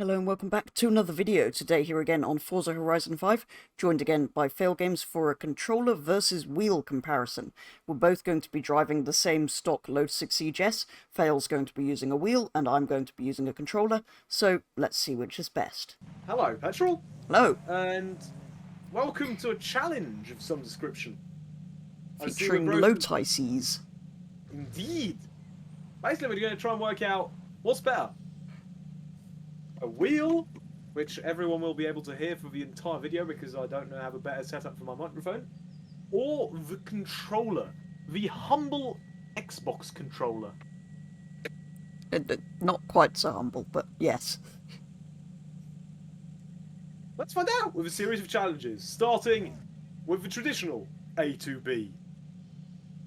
Hello and welcome back to another video. Today here again on Forza Horizon 5, joined again by Failgames for a controller versus wheel comparison. We're both going to be driving the same stock Lotus Exige S. Fail's going to be using a wheel and I'm going to be using a controller, so let's see which is best. Hello, Petrol. Hello. And welcome to a challenge of some description. Featuring Lotuses. Indeed. Basically, we're going to try and work out what's better. A wheel, which everyone will be able to hear for the entire video because I don't know have a better setup for my microphone, or the controller, the humble Xbox controller. Not quite so humble, but yes. Let's find out with a series of challenges, starting with the traditional A to B.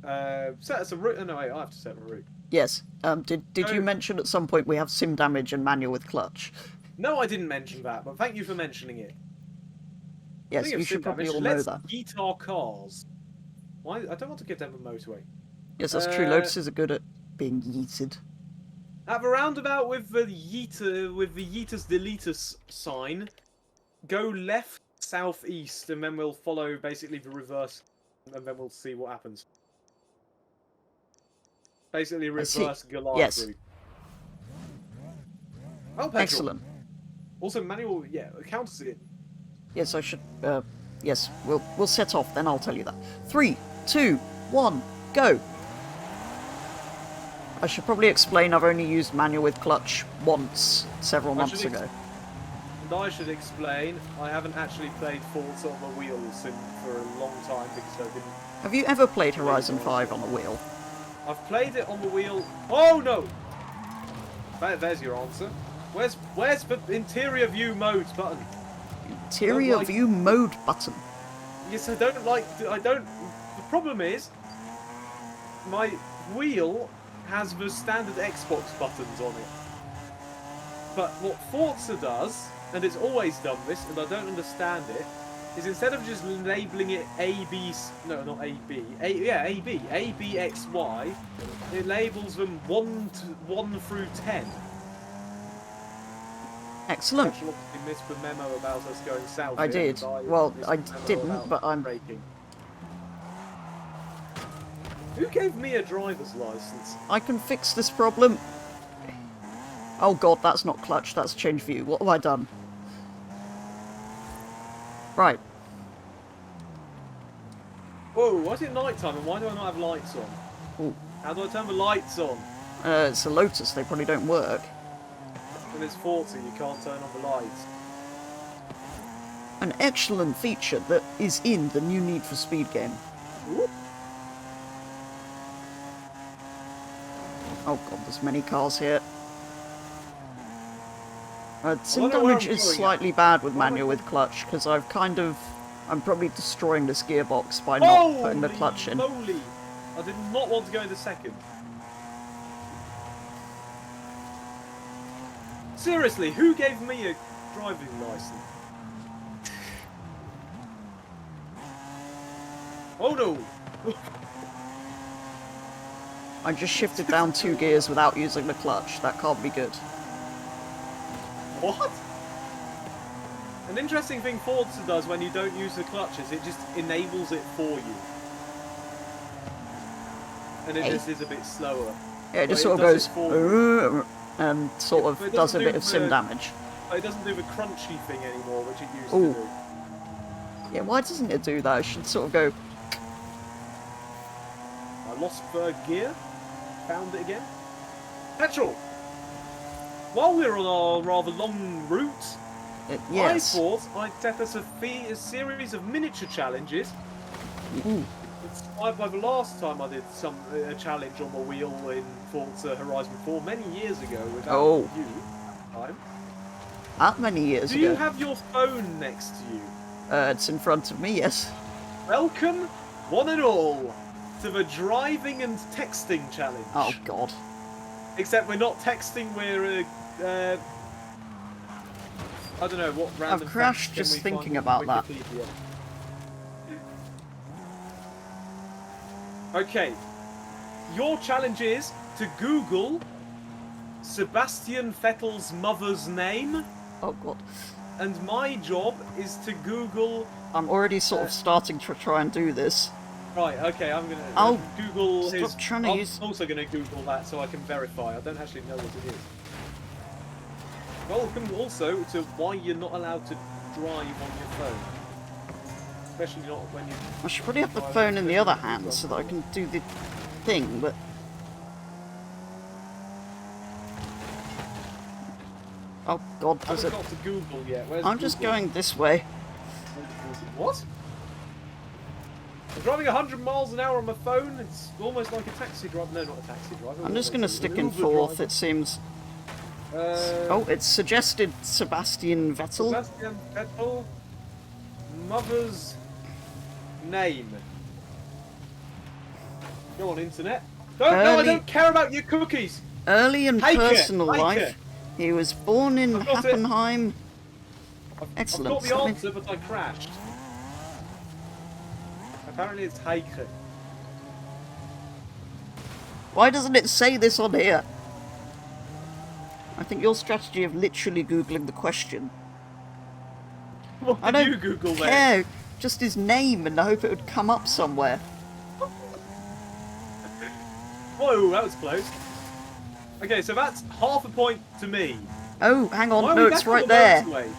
Set us a route. Oh, no, wait, I have to set a route. Yes. Did you mention at some point we have sim damage and manual with clutch? No, I didn't mention that, but thank you for mentioning it. Yes, you should probably all know that. Let's yeet our cars. Why? I don't want to get down the motorway. Yes, that's true. Lotuses are good at being yeeted. At the roundabout with the Yeetus Deletus sign, go left, southeast, and then we'll follow basically the reverse, and then we'll see what happens. Basically, reverse Goliath route. Oh, petrol. Excellent. Also, manual, yeah, counters it. Yes, I should. Yes, we'll set off. Then I'll tell you that. 3, 2, 1, go. I should probably explain. I've only used manual with clutch once, several months ago. And I should explain. I haven't actually played Forza on the wheels for a long time because I didn't. Have you ever played Horizon 5 on the wheel? I've played it on the wheel. Oh no! There's your answer. Where's the interior view mode button? Interior view mode button. Yes, I don't like. The problem is, my wheel has the standard Xbox buttons on it. But what Forza does, and it's always done this, and I don't understand it, is instead of just labeling it AB, no, not AB, ABXY, it labels them 1 through 10. Excellent. I actually missed the memo about us going south. I did. Well, I didn't, but I'm breaking. Who gave me a driver's license? I can fix this problem. Oh god, that's not clutch, that's change view. What have I done? Right. Whoa, why is it night time and why do I not have lights on? Ooh. How do I turn the lights on? It's a Lotus, they probably don't work. When it's 40, you can't turn on the lights. An excellent feature that is in the new Need for Speed game. Ooh. Oh god, there's many cars here. Sim damage is slightly bad with manual with clutch, because I'm probably destroying this gearbox by not putting the clutch in. Holy! I did not want to go into second. Seriously, who gave me a driving license? Oh no! I just shifted down 2 gears without using the clutch. That can't be good. What? An interesting thing Forza does when you don't use the clutch is it just enables it for you. And it just is a bit slower. Yeah, it just sort of goes and sort of does a bit of sim damage. It doesn't do the crunchy thing anymore, which it used to do. Yeah, why doesn't it do that? It should sort of go... I lost third gear. Found it again. Petrol! While we're on our rather long route, yes. I thought I'd set us a series of miniature challenges. Inspired by the last time I did a challenge on the wheel in Forza Horizon 4 many years ago without you at the time. That many years ago? Do you have your phone next to you? It's in front of me, yes. Welcome, one and all, to the driving and texting challenge. Oh god. Except we're not texting, we're I don't know what random. I've crashed just thinking about that. Okay, your challenge is to Google Sebastian Vettel's mother's name Oh god. And my job is to Google... I'm already sort of starting to try and do this. Right, okay, I'm gonna Oh, Google his... stop trying to I'm use... also gonna Google that so I can verify. I don't actually know what it is. Welcome also to why you're not allowed to drive on your phone. Especially not when you... I should probably have the phone in the other hand so that I can do the thing, but... Oh god, I does it... haven't got to Google yet. Where's I'm just Google? going this way. What? I'm driving 100 miles an hour on my phone. It's almost like a taxi driver. No, not a taxi driver. I'm just going to It's stick an in Uber fourth, driver. it seems. Oh, it's suggested Sebastian Vettel. Sebastian Vettel. Mother's name. Go on, internet. No, I don't care about your cookies. Early in personal Take life, it. he was born in I've got it. Happenheim. Excellent. I've got the answer, but I crashed. Apparently it's Heike. Why doesn't it say this on here? I think your strategy of literally Googling the question. What I did don't you Google care. then? Just his name, and I hope it would come up somewhere. Whoa, that was close. Okay, so that's half a point to me. Oh, hang on. Why are No, we it's back on right the there. motorway?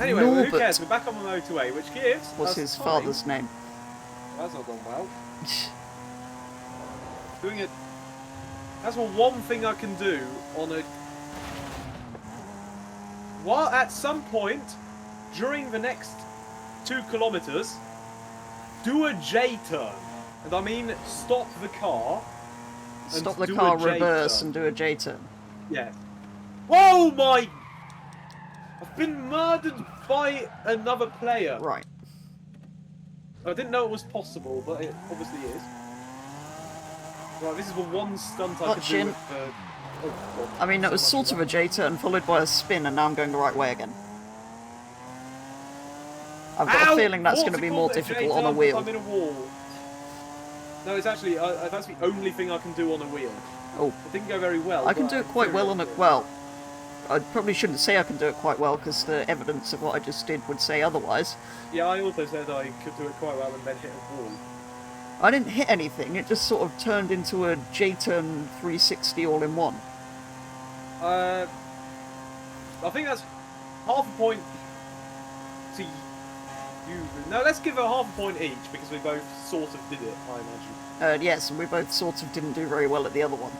Anyway, who Norbert cares? We're back on the motorway, which gives was us his time. father's name. That's not gone well. Doing it. That's one thing I can do on a. While at some point during the next 2 kilometers, do a J-turn, and I mean stop the car. Stop the do car, a J-turn. reverse, and do a J-turn. Yeah. Whoa, my! I've been murdered by another player. Right. I didn't know it was possible, but it obviously is. Right, this is the one stunt I could Clutch do in. with oh, God, I mean, it was so much sort of a J-turn followed by a spin, and now I'm going the right way again. I've got Ow! a feeling that's going to What's be it more called? difficult on a J-turn wheel. because I'm in a wall. No, it's actually that's the only thing I can do on a wheel. Oh, It didn't go very well. I can but do it quite do well on a... Well, I probably shouldn't say I can do it quite well, because the evidence of what I just did would say otherwise. Yeah, I also said I could do it quite well and then hit a wall. I didn't hit anything, it just sort of turned into a J-turn 360 all-in-one. I think that's half a point to you. No, let's give it half a point each because we both sort of did it, I imagine. Yes, and we both sort of didn't do very well at the other one.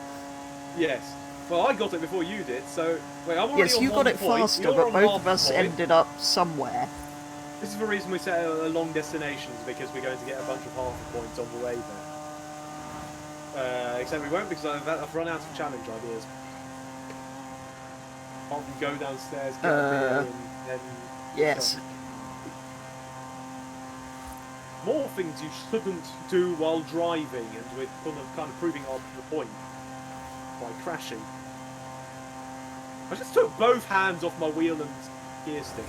Yes. Well, I got it before you did, so... Wait, I'm already Yes, on you got 1 it point, faster, you're but on both half of a us point. ended up somewhere. This is the reason we set a long destinations, because we're going to get a bunch of half a points on the way there. Except we won't, because I've run out of challenge ideas. Apart from go downstairs, get a beer, and then... Yes. More things you shouldn't do while driving, and we're kind of proving our point by crashing. I just took both hands off my wheel and gear stick.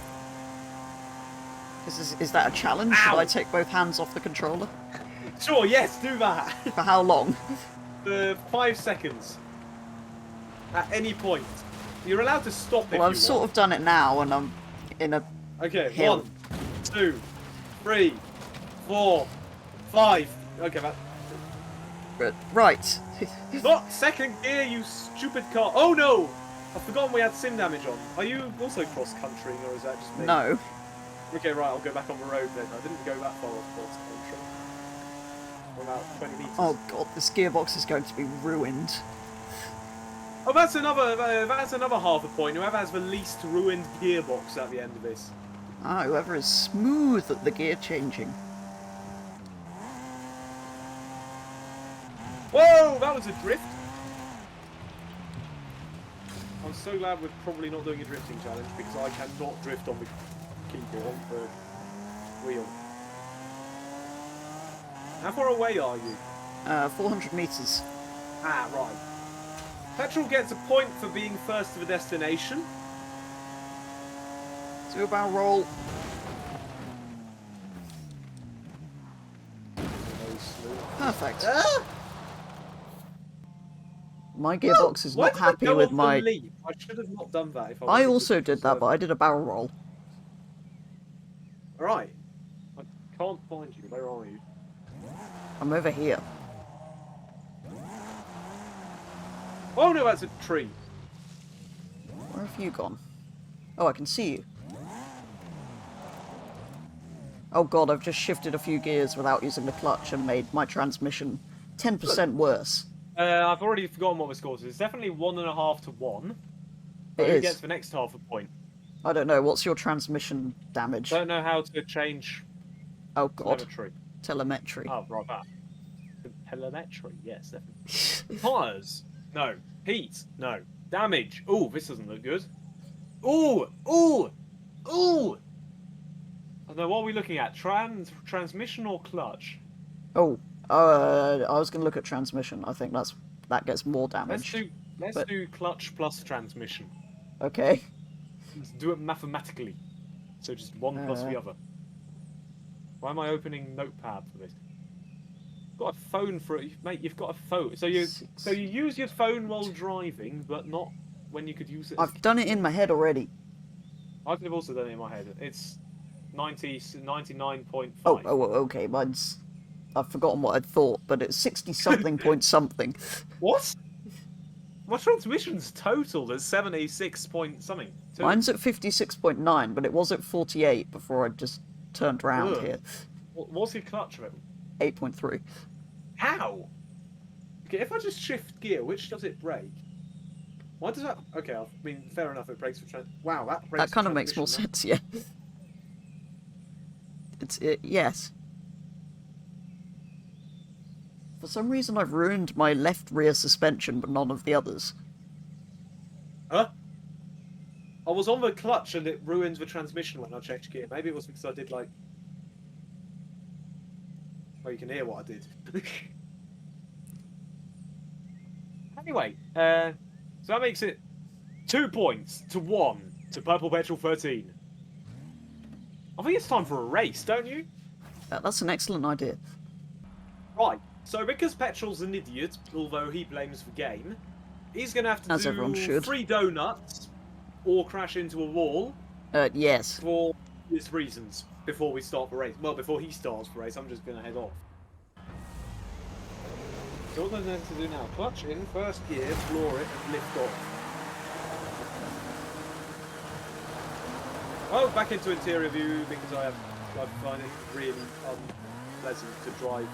Is that a challenge? Ow! Should I take both hands off the controller? Sure, yes, do that. For how long? For 5 seconds. At any point. You're allowed to stop if Well, you I've want. sort of done it now, and I'm in a Okay, hill. 1, 2, 3, 4, 5. Okay, that... Right. Not second gear, you stupid car. Oh no! I've forgotten we had sim damage on. Are you also cross-country, or is that just me? No. Okay, right, I'll go back on the road then. I didn't go that far off cross-country. For about 20 metres. Oh god, this gearbox is going to be ruined. Oh, that's another half a point. Whoever has the least ruined gearbox at the end of this. Ah, whoever is smooth at the gear changing. Whoa, that was a drift. I'm so glad we're probably not doing a drifting challenge because I cannot drift on the keyboard, on the wheel. How far away are you? 400 metres. Ah, right. Petrol gets a point for being first to the destination. Do a barrel roll. Perfect. Ah! My gearbox is Why not did I happy go with off the my... lead? I should have not done that if I I wanted also to did that, but I did a barrel roll. Alright. I can't find you. Where are you? I'm over here. Oh no, that's a tree. Where have you gone? Oh, I can see you. Oh god, I've just shifted a few gears without using the clutch and made my transmission 10% worse. I've already forgotten what the scores is. It's definitely 1.5 to 1. It But who is. gets the next half a point? I don't know, what's your transmission damage? Don't know how to change Oh god. telemetry. Telemetry. Oh, right, that. Telemetry, yes, definitely. Tires? No. Heat? No. Damage? Ooh, this doesn't look good. Ooh! Ooh! Ooh! I don't know, what are we looking at? Transmission or clutch? Oh, I was going to look at transmission. I think that gets more damage. Let's do clutch plus transmission. Okay. Let's do it mathematically. So just one plus the other. Why am I opening Notepad for this? Got a phone for it, mate. You've got a phone. So you use your phone while driving, but not when you could use it. I've done it in my head already. I could have also done it in my head. It's 99.5. Oh, okay. I've forgotten what I'd thought, but it's 60-something point something. What? My transmission's total is 76 point something. Mine's at 56.9, but it was at 48 before I just turned around here. What's your clutch rate? 8.3. How? Okay, if I just shift gear, which does it brake? Why does that? Okay, I mean, fair enough. It brakes for Wow, that brakes. That kind of makes more sense, yeah. Yes. For some reason, I've ruined my left rear suspension, but none of the others. Huh? I was on the clutch and it ruined the transmission when I checked gear. Maybe it was because I did like. Well, you can hear what I did. Anyway, so that makes it 2 points to 1 to Purple Petrol 13. I think it's time for a race, don't you? That's an excellent idea. Right. So because Petrol's an idiot, although he blames the game, he's going to have to As everyone do should. 3 donuts or crash into a wall Yes. for obvious reasons before we start the race. Well, before he starts the race, I'm just going to head off. So what I'm going to do now, clutch in, first gear, floor it, and lift off. Oh, back into interior view because I find it really unpleasant to drive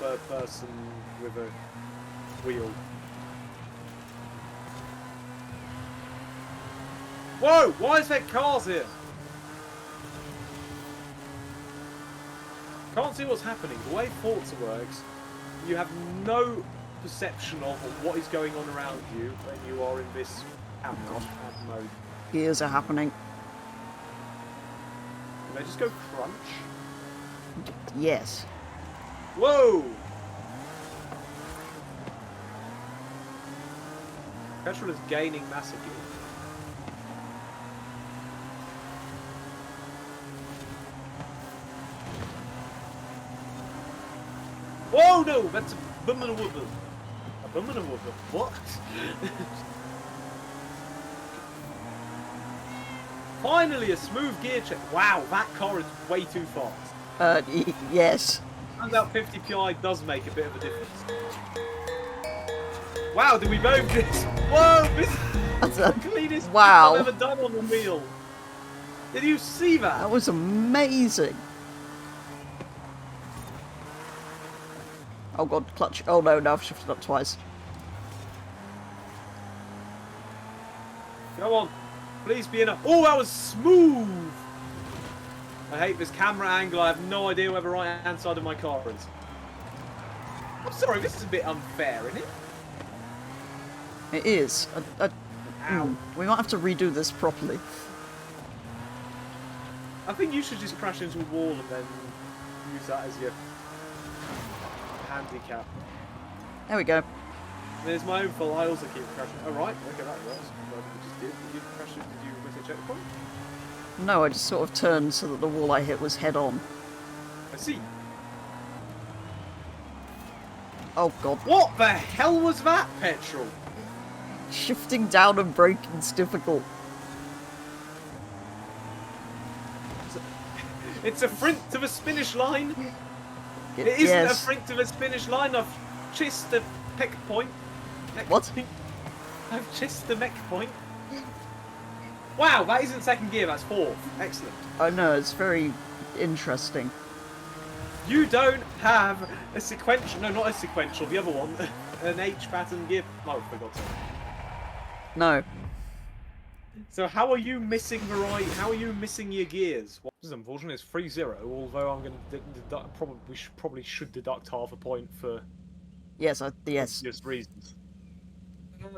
third person with a wheel. Whoa! Why is there cars here? Can't see what's happening. The way Forza works, you have no perception of what is going on around you when you are in this ad mode. Gears are happening. Can they just go crunch? Yes. Whoa! Petrol is gaining massively. Whoa, no! That's a bummer wubber. A bummer wubber. What? Finally, a smooth gear check. Wow, that car is way too fast. Yes. Turns out 50 PI does make a bit of a difference. Wow, did we both just... Whoa, this is the cleanest wow. I've ever done on the wheel. Did you see that? That was amazing. Oh god, clutch. Oh no, now I've shifted up twice. Come on. Please be in a... Oh, that was smooth. I hate this camera angle. I have no idea where the right-hand side of my car is. I'm sorry, this is a bit unfair, isn't it? It is. Ow. We might have to redo this properly. I think you should just crash into a wall and then use that as your handicap. There we go. There's my own fault. I also keep crashing. Oh, right. Okay, that works. What you just did. Did you crash it? Did you miss a checkpoint? No, I just sort of turned so that the wall I hit was head on. I see. Oh god. What the hell was that, Petrol? Shifting down and braking's difficult. It's a sprint to the finish line. It isn't a sprint to the finish line. I've chased the peck point. What? I've chased the mech point. Wow, that isn't second gear, that's fourth. Excellent. I know, it's very interesting. You don't have a sequential... No, not a sequential, the other one. An H pattern gear... Oh, for God's sake. No. So how are you missing the right... How are you missing your gears? Well, this is unfortunate, it's 3-0, although I'm going to deduct... Probably should deduct half a point for... Yes, yes. Just reasons.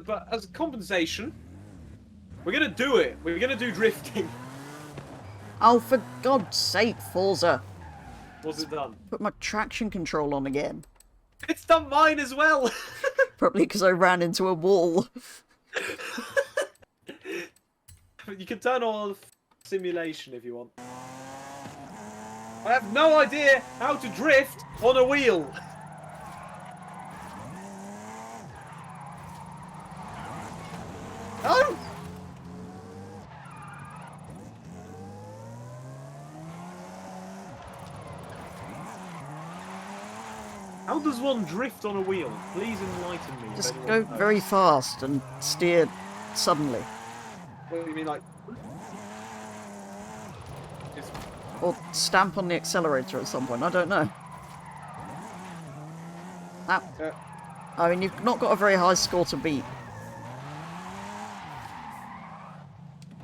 But as compensation, we're going to do it. We're going to do drifting. Oh, for God's sake, Forza. What's it done? Put my traction control on again. It's done mine as well. Probably because I ran into a wall. You can turn on simulation if you want. I have no idea how to drift on a wheel. Oh! How does one drift on a wheel? Please enlighten me. Just go very fast and steer suddenly. What do you mean, like... Just... Or stamp on the accelerator at some point, I don't know. I mean, you've not got a very high score to beat.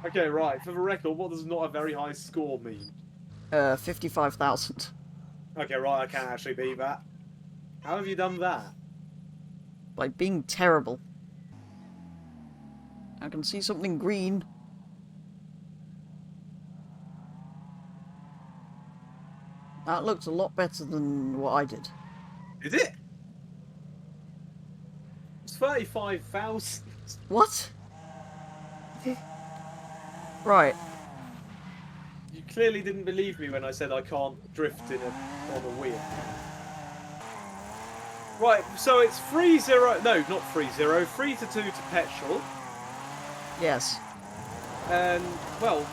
Okay, right, for the record, what does not a very high score mean? 55,000. Okay, right, I can actually beat that. How have you done that? By being terrible. I can see something green. That looks a lot better than what I did. Is it? It's 35,000. What? Right. You clearly didn't believe me when I said I can't drift on a wheel. Right, so it's 3-0. No, not 3-0. 3-2 to Petrol. Yes. And, well,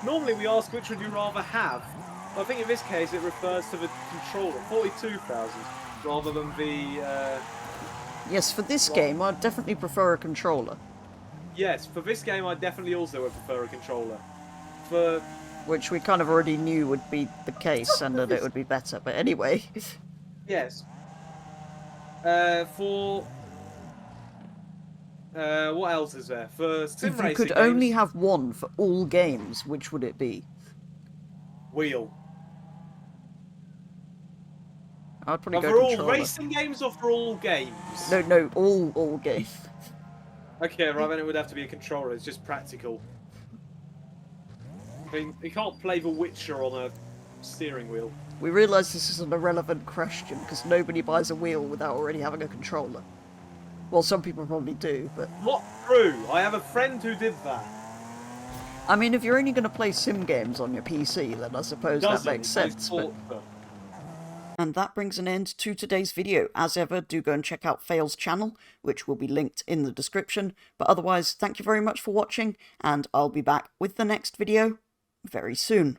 normally we ask which would you rather have. I think in this case it refers to the controller, 42,000, rather than the... Yes, for this game I'd definitely prefer a controller. Yes, for this game I definitely also would prefer a controller. For... Which we kind of already knew would be the case, and that it would be better, but anyway. Yes. For... what else is there? For sim If you racing could games, only have one for all games, which would it be? wheel. I'd probably For go all controller. racing games or for all games? No, all games. Okay, right, then it would have to be a controller. It's just practical. I mean, you can't play The Witcher on a steering wheel. We realise this is an irrelevant question, because nobody buys a wheel without already having a controller. Well, some people probably do, but... Not true. I have a friend who did that. I mean, if you're only going to play sim games on your PC, then I suppose that makes sense, but... And that brings an end to today's video. As ever, do go and check out Fail's channel, which will be linked in the description. But otherwise, thank you very much for watching, and I'll be back with the next video very soon.